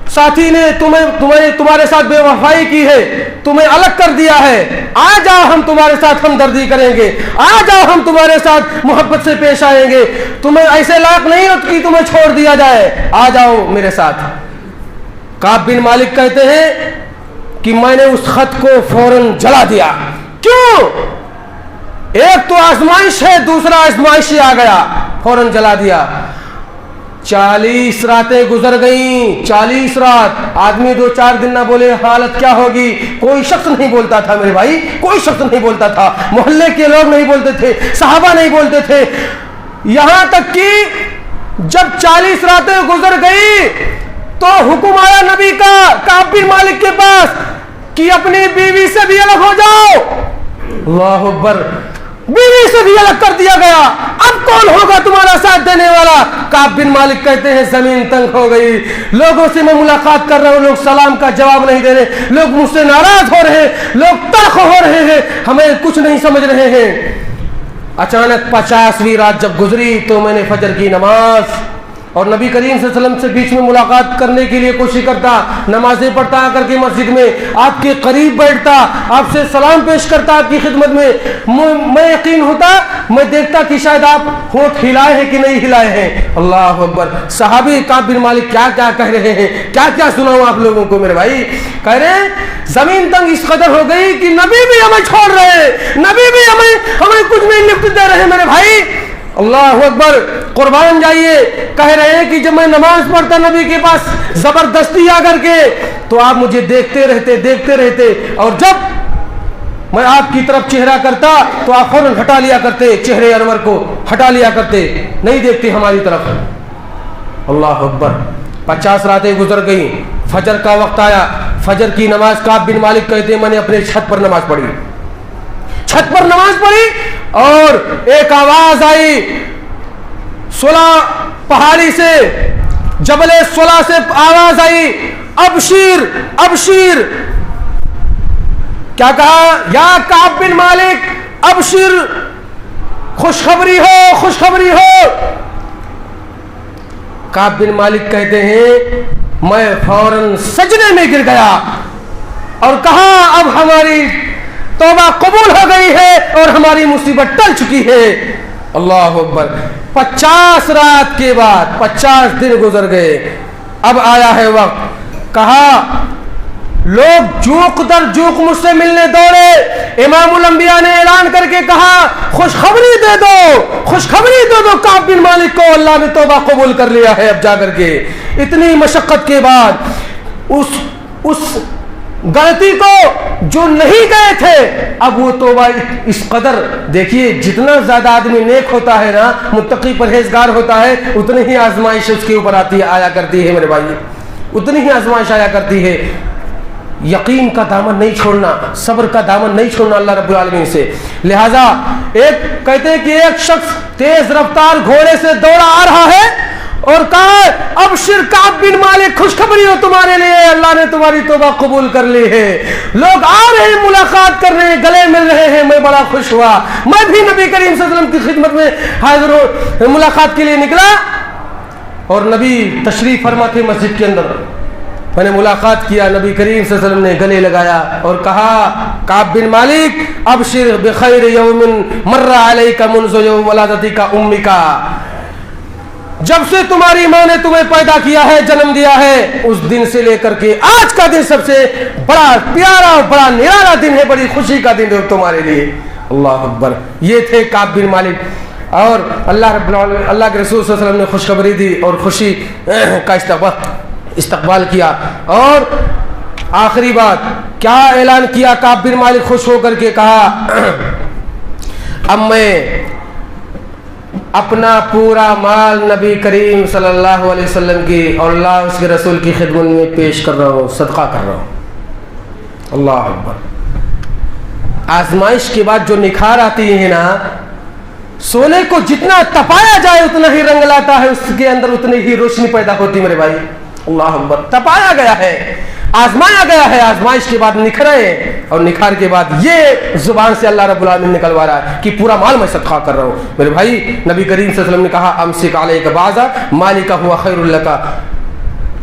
साथी ने तुम्हारे साथ बेवफाई की है, तुम्हें अलग कर दिया है, आ जाओ हम तुम्हारे साथ हमदर्दी करेंगे, आ जाओ हम तुम्हारे साथ मोहब्बत से पेश आएंगे, तुम्हें ऐसे लायक नहीं हो कि तुम्हें छोड़ दिया जाए, आ जाओ मेरे साथ। काब बिन मालिक कहते हैं कि मैंने उस खत को फौरन जला दिया। क्यों? एक तो आजमाइश है, दूसरा आजमाइश आ गया, फौरन जला दिया। 40 रातें गुजर गईं, 40 रात। आदमी 2-4 दिन ना बोले हालत क्या होगी, कोई शख्स नहीं बोलता था मेरे भाई, कोई शख्स नहीं बोलता था, मोहल्ले के लोग नहीं बोलते थे, सहाबा नहीं बोलते थे। यहां तक कि जब 40 रातें गुजर गई तो हुक्म आया नबी का काब बिन मालिक के पास कि अपनी बीवी से भी अलग हो जाओ। अल्लाहु अकबर, बीवी से भी अलग कर दिया गया। अब कौन होगा तुम्हारा साथ देने वाला? काब बिन मालिक कहते हैं जमीन तंग हो गई, लोगों से मैं मुलाकात कर रहा हूं, लोग सलाम का जवाब नहीं दे रहे, लोग मुझसे नाराज हो रहे हैं, लोग तल्ख हो रहे हैं, हमें कुछ नहीं समझ रहे हैं। अचानक 50वीं रात जब गुजरी तो मैंने फजर की नमाज और नबी करीम सल्लल्लाहु अलैहि वसल्लम से बीच में मुलाकात करने के लिए कोशिश करता, नमाजें पढ़ता, आकर के मस्जिद में आपके करीब बैठता, आपसे सलाम पेश करता आपकी खिदमत में। मैं यकीन होता, मैं देखता कि शायद आप होंठ हिलाए हैं कि नहीं हिलाए हैं। अल्लाह अकबर। सहाबी काब बिन मालिक क्या क्या कह रहे हैं, क्या क्या सुनाऊं आप लोगों को मेरे भाई। कह रहे हैं जमीन तंग इस कदर हो गई कि नबी भी हमें छोड़ रहे हैं, नबी भी हमें कुछ नहीं लिफ्ट दे रहे मेरे भाई। अल्लाह अकबर, कुर्बान जाइए। कह रहे हैं कि जब मैं नमाज पढ़ता नबी के पास जबरदस्ती आकर के, तो आप मुझे देखते रहते, और जब मैं आपकी तरफ चेहरा करता तो आप फौरन हटा लिया करते, चेहरे अनवर को हटा लिया करते, नहीं देखते हमारी तरफ। अल्लाह अकबर। 50 रातें गुजर गई, फजर का वक्त आया, फजर की नमाज काब बिन मालिक कहते हैं मैंने अपने छत पर नमाज पढ़ी, छत पर नमाज पढ़ी और एक आवाज आई सुला पहाड़ी से, जबले सुला से आवाज आई, अबशीर अबशीर। क्या कहा? या काब बिन मालिक अबशीर, खुशखबरी हो, खुशखबरी हो। काब बिन मालिक कहते हैं मैं फौरन सजदे में गिर गया और कहा अब हमारी तौबा कबूल हो गई है और हमारी मुसीबत टल चुकी है। अल्लाह अकबर। 50 रात के बाद 50 दिन गुजर गए, अब आया है वक्त। कहा لوگ جوق در جوق مجھ سے ملنے دوڑے. امام الانبیاء نے اعلان کر کے کہا خوشخبری دے دو, خوشخبری دے دو کعب بن مالک کو, اللہ نے توبہ قبول کر لیا ہے. اب جا کر کے اتنی مشقت کے بعد اس غلطی کو جو نہیں گئے تھے, اب وہ توبہ اس قدر, دیکھیے جتنا زیادہ آدمی نیک ہوتا ہے نا, متقی پرہیزگار ہوتا ہے, اتنی ہی آزمائش اس کے اوپر آتی ہے, آیا کرتی ہے میرے بھائی, اتنی ہی آزمائش آیا کرتی ہے. یقین کا دامن نہیں چھوڑنا, صبر کا دامن نہیں چھوڑنا اللہ رب العالمین سے. لہذا ایک کہتے ہیں کہ ایک شخص تیز رفتار گھوڑے سے دوڑا آ رہا ہے اور کہا ابشر کعب بن مالک, خوشخبری ہو تمہارے لیے, اللہ نے تمہاری توبہ قبول کر لی ہے. لوگ آ رہے ہیں, ملاقات کر رہے ہیں, گلے مل رہے ہیں, میں بڑا خوش ہوا. میں بھی نبی کریم صلی اللہ علیہ وسلم کی خدمت میں حاضر ہوں, ملاقات کے لیے نکلا اور نبی تشریف فرما تھے مسجد کے اندر. میں نے ملاقات کیا, نبی کریم صلی اللہ علیہ وسلم نے گلے لگایا اور کہا کعب بن مالک ابشر بخیر یوم مر علیک منذ یوم ولادتک امک, جب سے تمہاری ماں نے تمہیں پیدا کیا ہے, جنم دیا ہے, اس دن سے لے کر کے آج کا دن سب سے بڑا پیارا اور بڑا نرالا دن ہے, بڑی خوشی کا دن ہے تمہارے لیے. اللہ اکبر. یہ تھے کعب بن مالک, اور اللہ رب العالمین, اللہ کے رسول صلی اللہ علیہ وسلم نے خوشخبری دی اور خوشی کا استقبال کیا. اور آخری بات کیا اعلان کیا کعب بن مالک خوش ہو کر کے, کہا اب میں اپنا پورا مال نبی کریم صلی اللہ علیہ وسلم کی اور اللہ اس کے رسول کی خدمت میں پیش کر رہا ہوں, صدقہ کر رہا ہوں. اللہ اکبر. آزمائش کے بعد جو نکھار آتی ہے نا, سونے کو جتنا تپایا جائے اتنا ہی رنگ لاتا ہے, اس کے اندر اتنی ہی روشنی پیدا ہوتی میرے بھائی. اللہ اکبر. تپایا گیا ہے, آزمایا گیا ہے, آزمائش کے بعد نکھرے, اور نکھار کے بعد یہ زبان سے اللہ رب العالمین نکلوا رہا ہے کہ پورا مال میں صدقہ کر رہا ہوں. میرے بھائی نبی کریم صلی اللہ علیہ وسلم نے کہا امسک علیک بعض مالک ہوا خیر لک.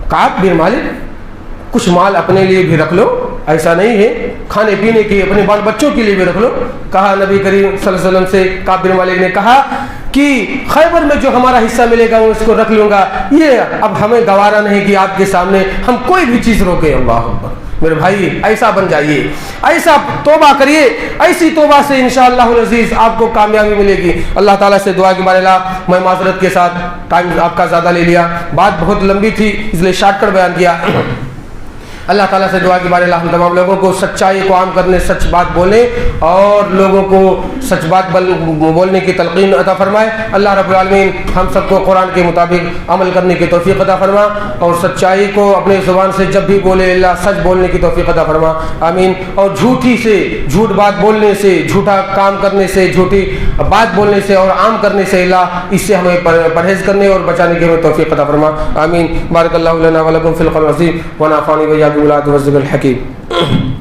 کعب بن مالک کچھ مال اپنے لیے بھی رکھ لو, ایسا نہیں ہے, کھانے پینے کے اپنے بال بچوں کے لیے بھی رکھ لو. کہا نبی کریم صلی اللہ علیہ وسلم سے کعب بن مالک نے کہا کہ خیبر میں جو ہمارا حصہ ملے گا اس کو رکھ لوں گا, یہ اب ہمیں گوارا نہیں کہ آپ کے سامنے ہم کوئی بھی چیز روکے. اللہ اکبر. میرے بھائی ایسا بن جائیے, ایسا توبہ کریے, ایسی توبہ سے انشاءاللہ العزیز آپ کو کامیابی ملے گی. اللہ تعالیٰ سے دعا کی بارے میں معذرت کے ساتھ ٹائم آپ کا زیادہ لے لیا, بات بہت لمبی تھی اس لیے شارٹ کٹ بیان کیا. اللہ تعالیٰ سے دعا کی بارے ہم تمام لوگوں کو سچائی کو عام کرنے, سچ بات بولنے اور لوگوں کو سچ بات بولنے کی تلقین عطا فرمائے. اللہ رب العالمین ہم سب کو قرآن کے مطابق عمل کرنے کی توفیق عطا فرما, اور سچائی کو اپنے زبان سے جب بھی بولے اللہ سچ بولنے کی توفیق عطا فرما. آمین. اور جھوٹ بات بولنے سے, جھوٹا کام کرنے سے, جھوٹی بات بولنے سے اور عام کرنے سے اللہ اس سے ہمیں پرہیز کرنے اور بچانے کی ہمیں توفیق عطا فرما. آمین. بارک اللہ لنا ولکم فی القرآن العظیم ونفعني وإياكم بالآيات والذكر الحكيم.